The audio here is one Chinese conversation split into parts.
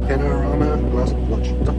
Panorama Glass Lodge，走。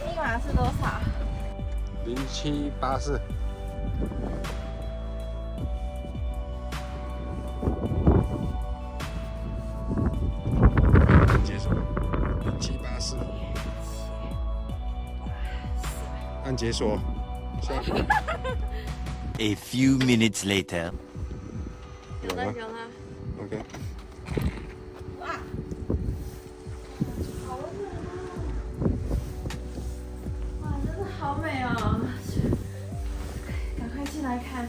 密码是多少0784。解锁0784，按解锁。A few minutes later. 有了有了。 OK。哇，好美啊！哇，真的好美哦！赶快进来看。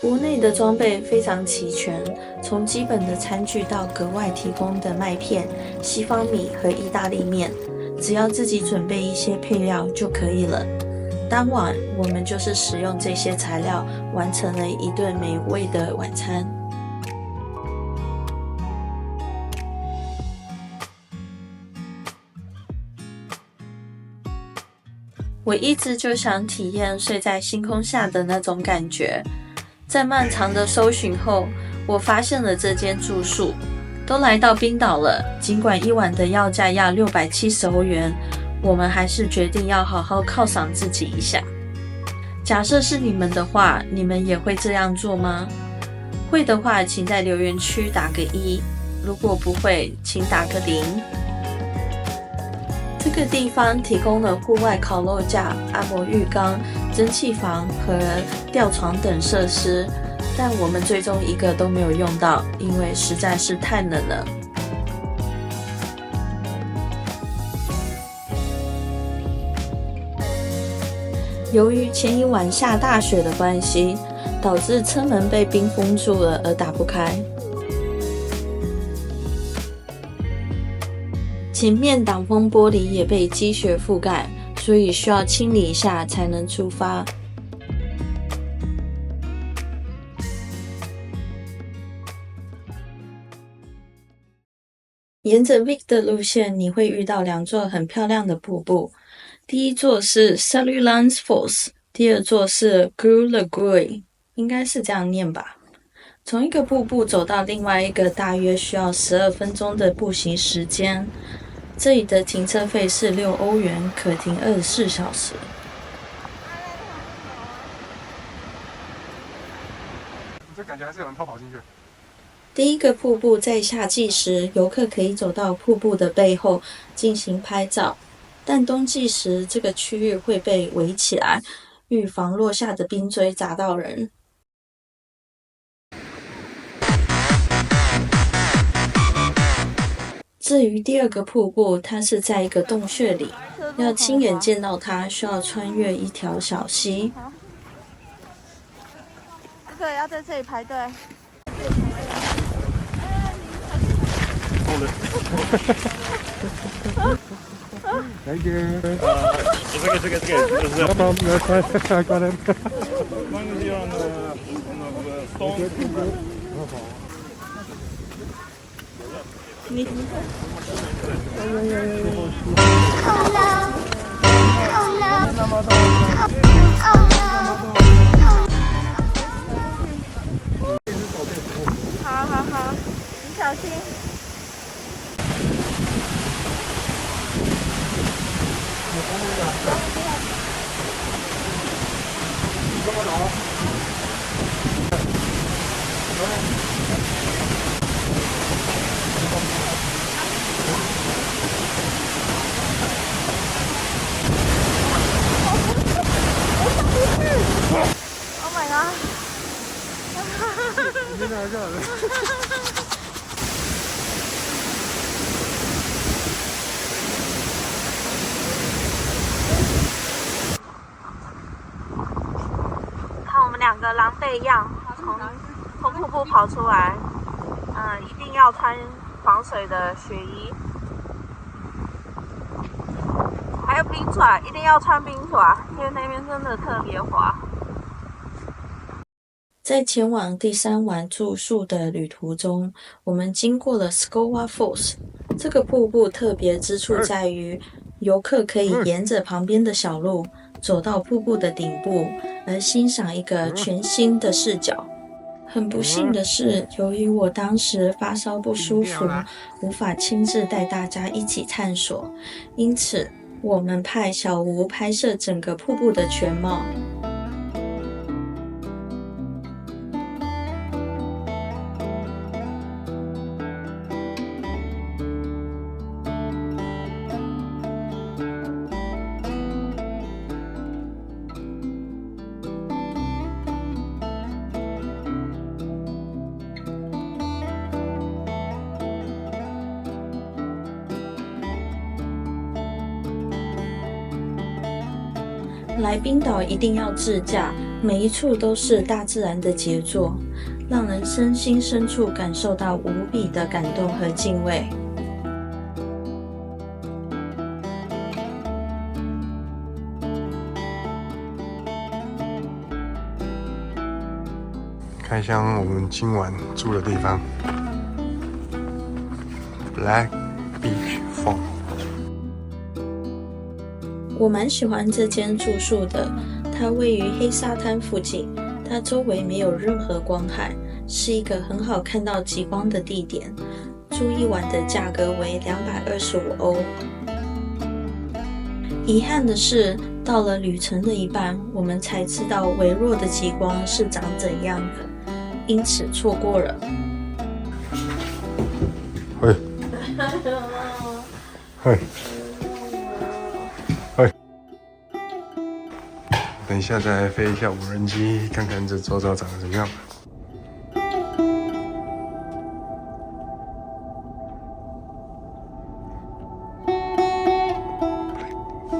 屋内的装备非常齐全，从基本的餐具到格外提供的麦片、西方米和意大利面，只要自己准备一些配料就可以了。当晚，我们就是使用这些材料完成了一顿美味的晚餐。我一直就想体验睡在星空下的那种感觉。在漫长的搜寻后，我发现了这间住宿。都来到冰岛了，尽管一晚的要价要670欧元，我们还是决定要好好犒赏自己一下。假设是你们的话，你们也会这样做吗？会的话，请在留言区打个1；如果不会，请打个0。这个地方提供了户外烤肉架、按摩浴缸、蒸汽房和吊床等设施，但我们最终一个都没有用到，因为实在是太冷了。由于前一晚下大雪的关系，导致车门被冰封住了而打不开。前面挡风玻璃也被积雪覆盖，所以需要清理一下才能出发。沿着 Vik 的路线，你会遇到2座很漂亮的瀑布。第一座是 Salulans Falls， 第二座是 Gru Lagoi， 应该是这样念吧。从一个瀑布走到另外一个大约需要12分钟的步行时间。这里的停车费是6欧元，可停24小时。这感觉还是有人偷跑进去。第一个瀑布在夏季时，游客可以走到瀑布的背后进行拍照，但冬季时这个区域会被围起来，预防落下的冰锥砸到人。至于第二个瀑布，它是在一个洞穴里，要亲眼见到它，需要穿越一条小溪。这个要在这里排队。Thank you. 这个，就是。No problem, that's fine. I got it. As long as you're on the 好好好，你小心。Oh my god！你哪个？看我们两个狼狈样，从瀑布跑出来，一定要穿防水的雪衣，还有冰爪，一定要穿冰爪，因为那边真的特别滑。在前往第3晚住宿的旅途中，我们经过了 Scowa Falls。这个瀑布特别之处在于，游客可以沿着旁边的小路走到瀑布的顶部，而欣赏一个全新的视角。很不幸的是，由于我当时发烧不舒服，无法亲自带大家一起探索，因此我们派小吴拍摄整个瀑布的全貌。来冰岛一定要自驾，每一处都是大自然的杰作，让人身心深处感受到无比的感动和敬畏。开箱我们今晚住的地方 ，Black Beach Farm。我蛮喜欢这间住宿的，它位于黑沙滩附近，它周围没有任何光害，是一个很好看到极光的地点。住一晚的价格为225欧。遗憾的是，到了旅程的一半，我们才知道微弱的极光是长怎样的，因此错过了。嘿，嘿。等一下再来飞一下无人机，看看这周遭长得怎么样。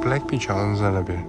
Black Beach 好像是在那边。